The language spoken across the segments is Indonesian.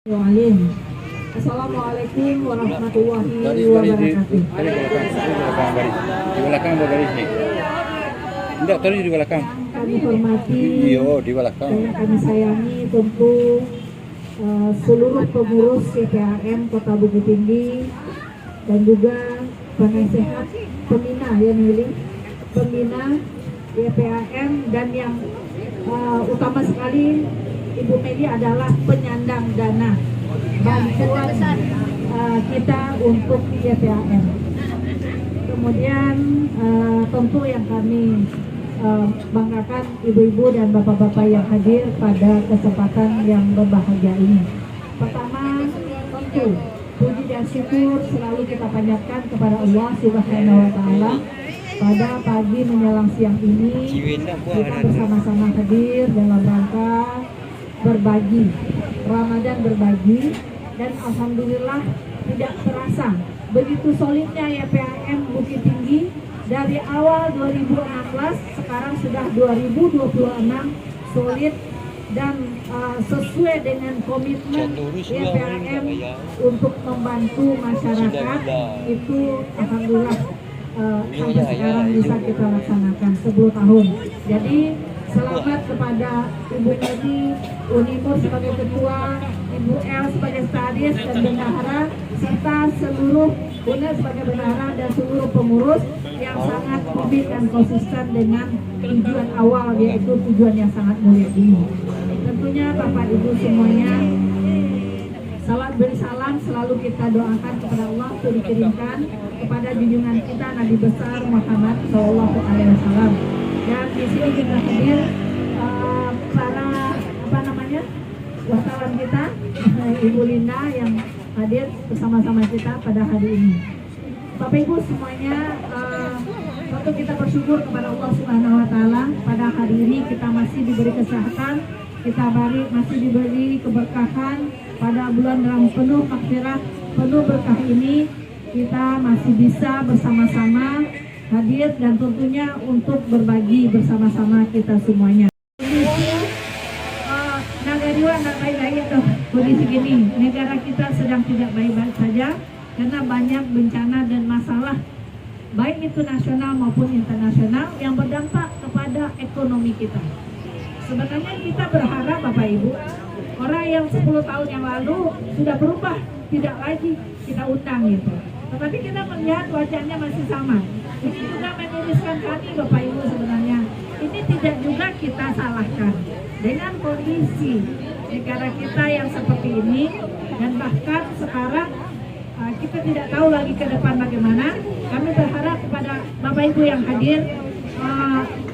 Assalamualaikum warahmatullahi wabarakatuh. Di belakang baris nih. Enggak, tadi di belakang. Kami hormati, Iya, di belakang. dan kami sayangi tentu seluruh pengurus YPAM Kota Bukit Tinggi dan juga penasehat pembina pembina YPAM, dan yang utama sekali Ibu Medi adalah penyandang dana bantuan kita untuk YPAM. Kemudian tentu yang kami banggakan ibu-ibu dan bapak-bapak yang hadir pada kesempatan yang berbahagia ini. Pertama, tentu puji dan syukur selalu kita panjatkan kepada Allah Subhanahu wa Ta'ala. Pada pagi menjelang siang ini kita bersama-sama hadir dalam rangka berbagi, Ramadan berbagi, dan alhamdulillah tidak terasa begitu solidnya YPAM Bukit Tinggi dari awal 2016 sekarang sudah 2026 solid dan sesuai dengan komitmen YPAM untuk membantu masyarakat itu alhamdulillah sampai sekarang bisa kita laksanakan 10 tahun. Jadi selamat kepada Ibu Medi, Unimur sebagai ketua, Ibu El sebagai stadis dan bendahara, serta seluruh UNES sebagai bendahara dan seluruh pengurus yang sangat komit dan konsisten dengan tujuan awal, yaitu tujuan yang sangat mulia ini. Tentunya Bapak Ibu semuanya, salat beri salam selalu kita doakan kepada Allah untuk dikirimkan kepada junjungan kita Nabi besar Muhammad SAW. Dan di sini juga hadir para wartawan kita, Ibu Linda yang hadir bersama-sama kita pada hari ini. Bapak Ibu semuanya, tentu kita bersyukur kepada Allah Subhanahu wa Ta'ala. Pada hari ini kita masih diberi kesehatan, kita masih diberi keberkahan pada bulan dalam penuh maghfirah, penuh berkah ini. Kita masih bisa bersama-sama hadir dan tentunya untuk berbagi bersama-sama kita semuanya. Nagariwa nggak baik-baik tuh kondisi gini. Negara kita sedang tidak baik-baik saja karena banyak bencana dan masalah baik itu nasional maupun internasional yang berdampak kepada ekonomi kita. Sebenarnya kita berharap Bapak Ibu, orang yang 10 tahun yang lalu sudah berubah, tidak lagi kita utang gitu. Tetapi kita melihat wajahnya masih sama. Ini juga meniriskan kami Bapak Ibu sebenarnya. Ini tidak juga kita salahkan. Dengan kondisi negara kita yang seperti ini, dan bahkan sekarang kita tidak tahu lagi ke depan bagaimana. Kami berharap kepada Bapak Ibu yang hadir,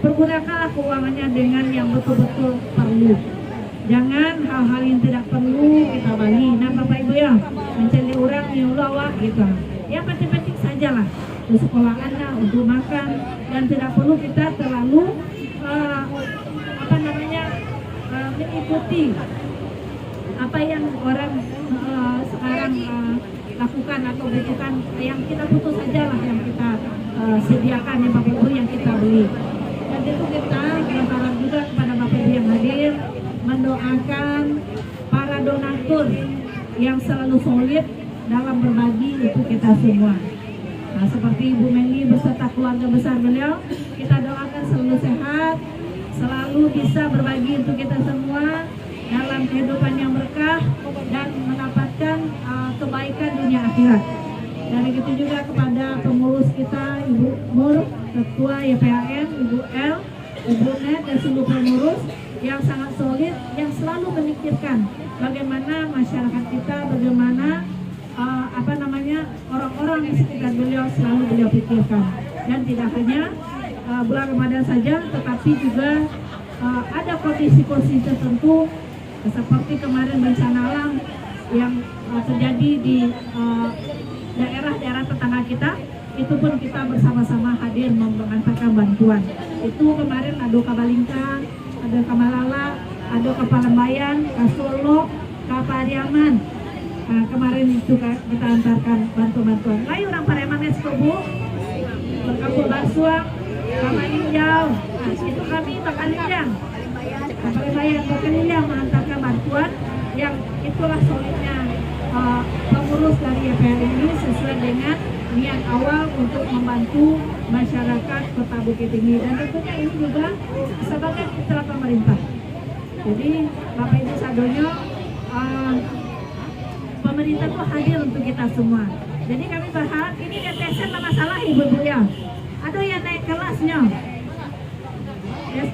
pergunakanlah keuangannya dengan yang betul-betul perlu. Jangan hal-hal yang tidak perlu kita bagi. Nah Bapak Ibu ya, mencari orang niulawah gitu. Yang penting-penting sajalah, untuk sekolahan lah, untuk makan, dan tidak perlu kita terlalu mengikuti apa yang orang sekarang lakukan atau butuhkan. Yang kita butuh sajalah yang kita sediakan, yang Bapak Ibu yang kita beli. Dan itu kita berharap juga kepada Bapak Ibu yang hadir mendoakan para donatur yang selalu solid dalam berbagi itu kita semua. Nah, seperti Ibu Meli beserta keluarga besar beliau, kita doakan selalu sehat, selalu bisa berbagi untuk kita semua dalam kehidupan yang berkah dan mendapatkan kebaikan dunia akhirat. Dan begitu juga kepada pengurus kita, Ibu Mur, Ketua YPAM, Ibu L, Ibu Net, dan seluruh pengurus yang sangat solid, yang selalu memikirkan bagaimana masyarakat kita, bagaimana orang-orang di sekitar beliau selalu beliau pikirkan. Dan tidak hanya bulan Ramadan saja, tetapi juga ada kondisi-kondisi tertentu seperti kemarin bencana alam yang terjadi di daerah-daerah tetangga kita. Itu pun kita bersama-sama hadir mengantarkan bantuan. Itu kemarin ada Kabalingka, ada Kamalala, ada Kapalembayan, Kasolo, Kapariaman. Nah, kemarin itu kita antarkan bantuan. Lain orang Pareman Eskobu, Berkampung Basuang, Kamaninjau. Nah, itu kami Bakalinjang. Palembayan mengantarkan bantuan yang itulah solidnya pengurus dari YPR ini sesuai dengan niat awal untuk membantu masyarakat Kota Bukit Tinggi, dan tentunya ini juga sebagai mitra pemerintah. Jadi Bapak Ibu sadonyo, pemerintah tuh hadir untuk kita semua. Jadi kami berharap ini DTS masalah ibu-ibu ya. Ada yang naik kelasnya.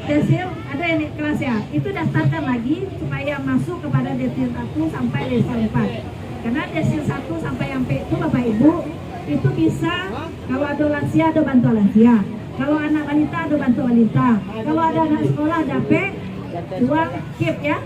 Desil ada yang naik kelas ya. Itu daftarkan lagi supaya masuk kepada desil 1 sampai desil 4. Karena desil 1 sampai yang P itu Bapak Ibu itu bisa kalau ada lansia ada bantu lansia. Kalau anak wanita ada bantu wanita. Kalau ada anak sekolah ada P, uang KIP ya.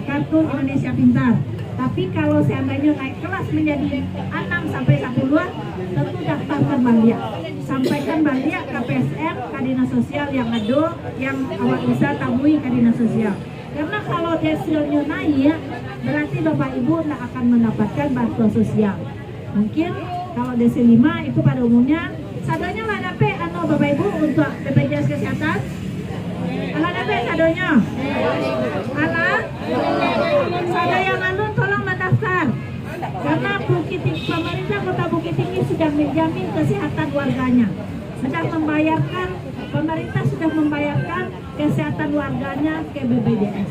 Kartu Indonesia Pintar. Tapi kalau seandainya naik kelas menjadi 6 sampai 10, tentu daftarkan balik. Sampaikan balik ke PSM, ke Dinas Sosial yang ada, yang awak bisa temui ke Dinas Sosial. Karena kalau desilnya naik, berarti Bapak Ibu tidak akan mendapatkan bantuan sosial. Mungkin kalau desil 5 itu pada umumnya, sadanya lah ada P, Bapak Ibu untuk BPJS Kesehatan. Ala ada P sadanya. Ala sada yang anu tolong mendaftar. Karena pemerintah Kota Bukit Tinggi sudah menjamin kesehatan warganya. Pemerintah sudah membayarkan kesehatan warganya ke BPJS.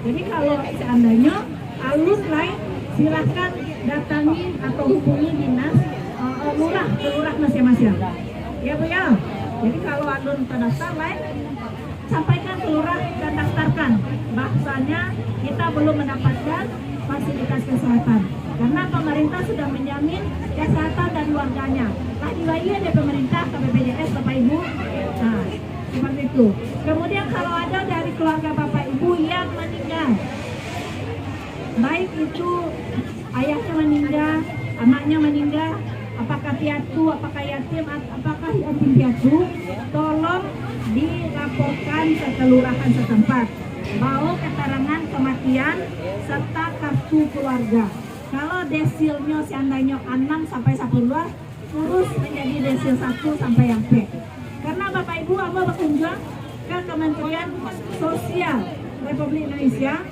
Jadi kalau seandainya alun lain, silahkan datangi atau hubungi dinas lurah masing-masing. Ya Bu ya. Jadi kalau alun terdaftar lain, sampaikan ke lurah dan daftarkan. Bahasanya kita belum mendapatkan fasilitas kesehatan. Karena pemerintah sudah menjamin kesehatan dari warganya. Lagi-lagi ada pemerintah ke BPJS Bapak Ibu. Nah, seperti itu. Kemudian kalau ada dari keluarga Bapak Ibu yang meninggal, baik itu ayahnya meninggal, anaknya meninggal, apakah piatu, apakah yatim, apakah yatim piatu, tolong dilaporkan ke kelurahan setempat. Bawa keterangan kematian serta kartu keluarga. Kalau desilnya seandainya 6 sampai 10, urus menjadi desil 1 sampai yang P. Karena Bapak Ibu berkunjung ke Kementerian Sosial Republik Indonesia,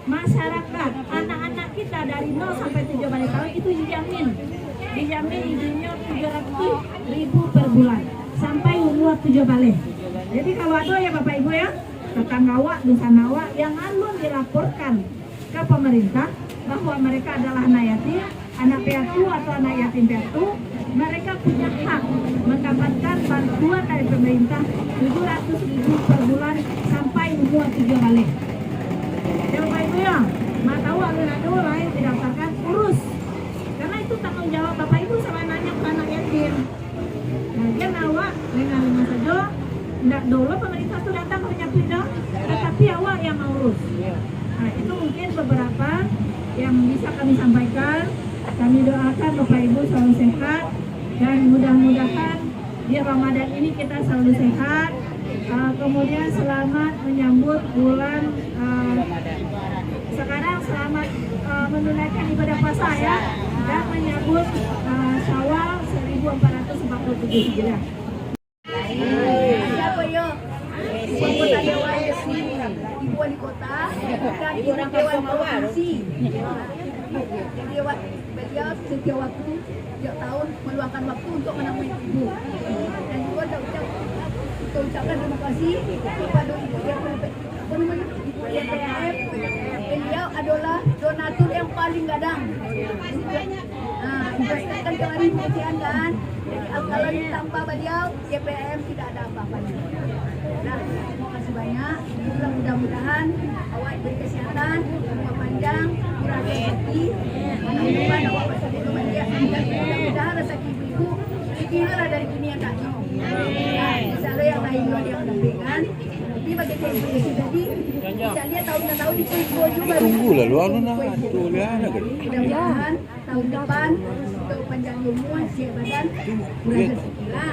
masyarakat, anak-anak kita dari 0 sampai 17 tahun itu dijamin izinnya 300.000 per bulan sampai umur 7 balik. Jadi kalau ada ya Bapak Ibu ya, tetanggawa, dusanawa yang alun dilaporkan ke pemerintah bahwa mereka adalah anak yatim, anak piatu atau anak yatim piatu, mereka punya hak mendapatkan bantuan dari pemerintah 700.000 per bulan sampai umur 7 balik. Ya Bapak Ibu ya, mau tahu alun-alun lain didaftarkan, urus. Karena itu tanggung jawab Bapak Ibu sama nanya ke anak yatim. Nah, dia awak dengan saja, tidak dulu pemerintah itu datang menyapin, tetapi awak yang urus. Nah, itu mungkin beberapa yang bisa kami sampaikan. Kami doakan Bapak Ibu selalu sehat dan mudah-mudahan di Ramadan ini kita selalu sehat. Kemudian selamat menyambut bulan sekarang, selamat menunaikan ibadah puasa ya, dan menyambut Syawal 1447 Hijriah. Siapa ya? Anggota Dewan Ibu Wali Kota dan Ibu Dewan Provinsi. Jadi beliau setiap waktu, setiap tahun meluangkan waktu untuk menemui Ibu. Dan juga kita ucapkan terima kasih kepada Ibu Ibu YPR. Beliau adalah donatur yang paling gadang. Investasikan kemarin pengusian kan. Jadi kalau ditambah beliau, YPM tidak ada apa-apanya. Nah, terima kasih banyak. Mudah-mudahan awak berkesehatan, umur panjang, murah rezeki. Mudah-mudahan awak masih di rumah dia. Mudah-mudahan rezeki ibu dikira dari dunia tak nyoh. Misalnya yang lain yang mendampingkan. Tapi bagi saya tadi, misalnya tahun ke tahun ibu juga. Tunggu lah, lu alun lah, tu lihat lagi. Mudah-mudahan tahun depan untuk panjang umur, siap badan, murah rezeki lah.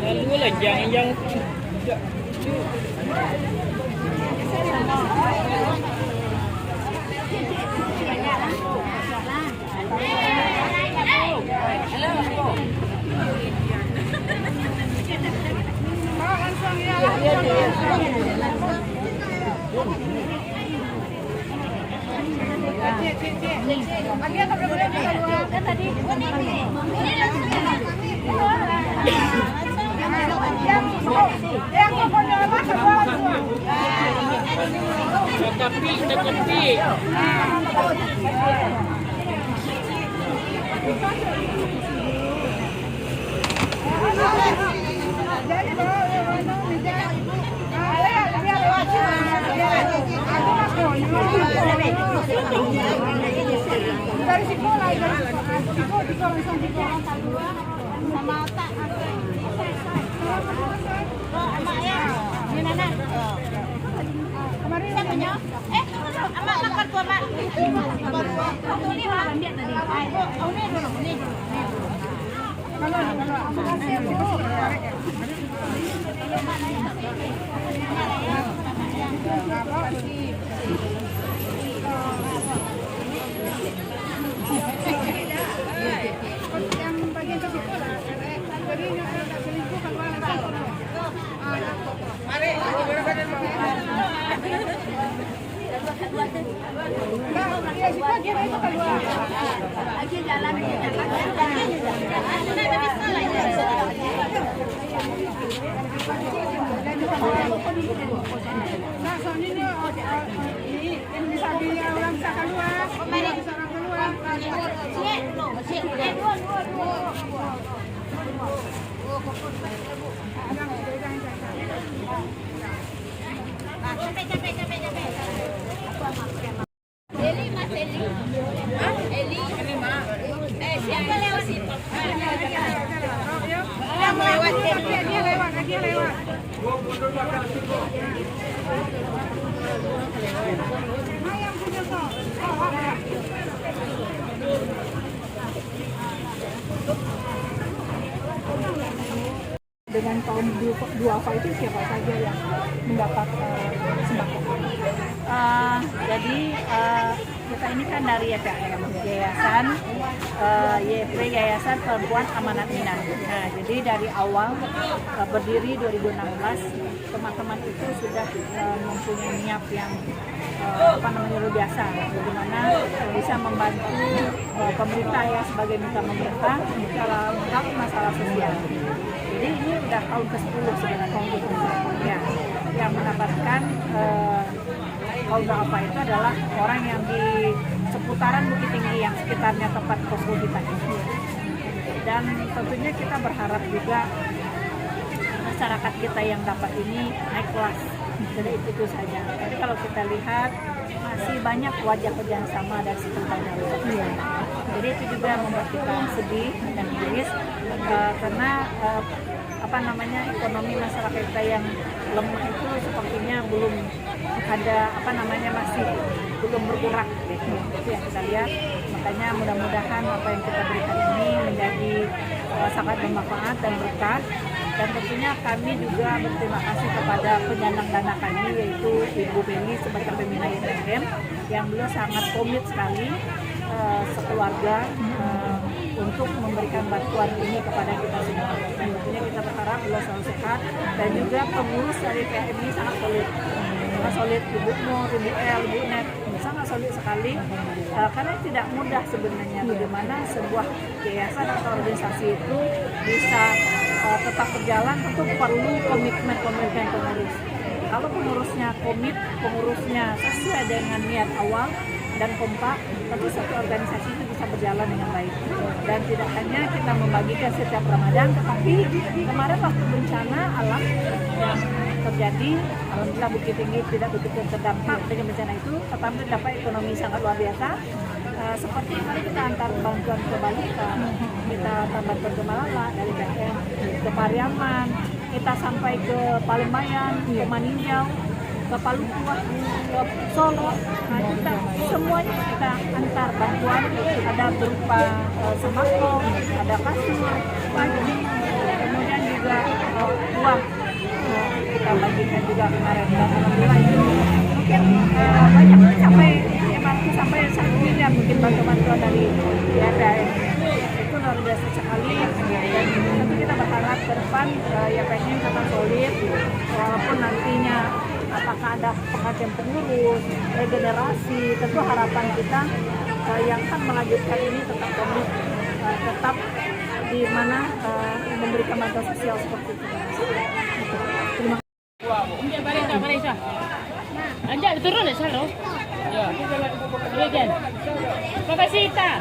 Lalu lah yang Tekapi. Dengan kaum duafa itu siapa saja yang mendapat sembako? Jadi kita ini kan dari YPAM, Yayasan Perempuan Amanat Minang. Nah, jadi dari awal berdiri 2016, teman-teman itu sudah mempunyai niat yang luar biasa, bagaimana bisa membantu pemerintah ya sebagai mitra pemerintah dalam hal masalah sosial. Jadi ini udah tahun ke-10 sebenarnya ya, yang mendapatkan kaum duafa itu adalah orang yang di seputaran Bukit Tinggi yang sekitarnya tempat posko kita ini. Dan tentunya kita berharap juga masyarakat kita yang dapat ini naik kelas. Jadi itu saja. Tapi kalau kita lihat masih banyak wajah-wajah yang sama dari sekitarnya. Jadi itu juga membuat kita sedih dan miris karena ekonomi masyarakat kita yang lemah itu sepertinya belum ada masih belum bergerak gitu. Itu yang kita lihat. Makanya mudah-mudahan apa yang kita berikan ini menjadi sangat bermanfaat dan berkah. Dan tentunya kami juga berterima kasih kepada penyandang dana kami, yaitu Ibu Beni sebagai pembina YPAM yang beliau sangat komit sekali sekeluarga untuk memberikan bantuan ini kepada kita semua. Dan tentunya kita berharap beliau selalu sehat, dan juga pengurus dari YPAM ini sangat solid, Ibu Nur, Ibu El, Ibu Net, sangat solid sekali karena tidak mudah sebenarnya bagaimana sebuah yayasan atau organisasi itu bisa tetap berjalan. Tentu perlu komitmen pengurus. Kalau pengurusnya komit, pengurusnya sesuai dengan niat awal dan kompak, tentu satu organisasi itu bisa berjalan dengan baik. Dan tidak hanya kita membagikan setiap Ramadan, tetapi kemarin waktu bencana alam yang terjadi, alhamdulillah Bukit Tinggi tidak begitu terdampak dengan bencana itu, tetapi dapat ekonomi sangat luar biasa. Seperti kali kita antar bantuan ke Balita, kita antar bantuan ke Malala dari BM, ke Pariaman, kita sampai ke Palembang, ke Maninjau, ke Palukuah, ke Solo. Nah, kita semuanya kita antar bantuan, ada berupa sembako, ada kasur, baju, kemudian juga uang kita bagikan juga kemarin. Dan alhamdulillah itu mungkin banyak sampai 1 miliar mungkin bantuan dari YPAM. Itu luar biasa sekali. Dan tentu kita berharap ke depan YPAM tetap solid, walaupun nantinya apakah ada penggantian pengurus, regenerasi, tentu harapan kita yang akan melanjutkan ini tetap komit, tetap di mana memberikan bantuan sosial seperti itu. Terima kasih. Anjak balik. Anjak turun ya, Salo? Ya. Iya, Jen. Makasih, Ta.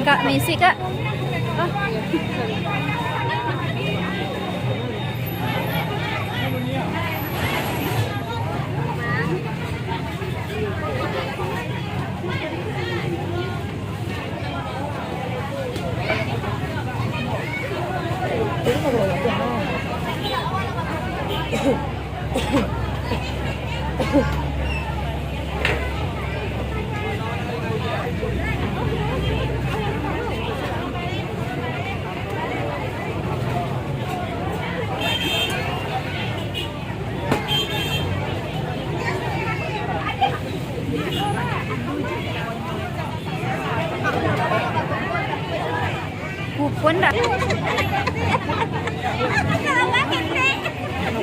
Kak, misi Kak. Kupon dah. Ano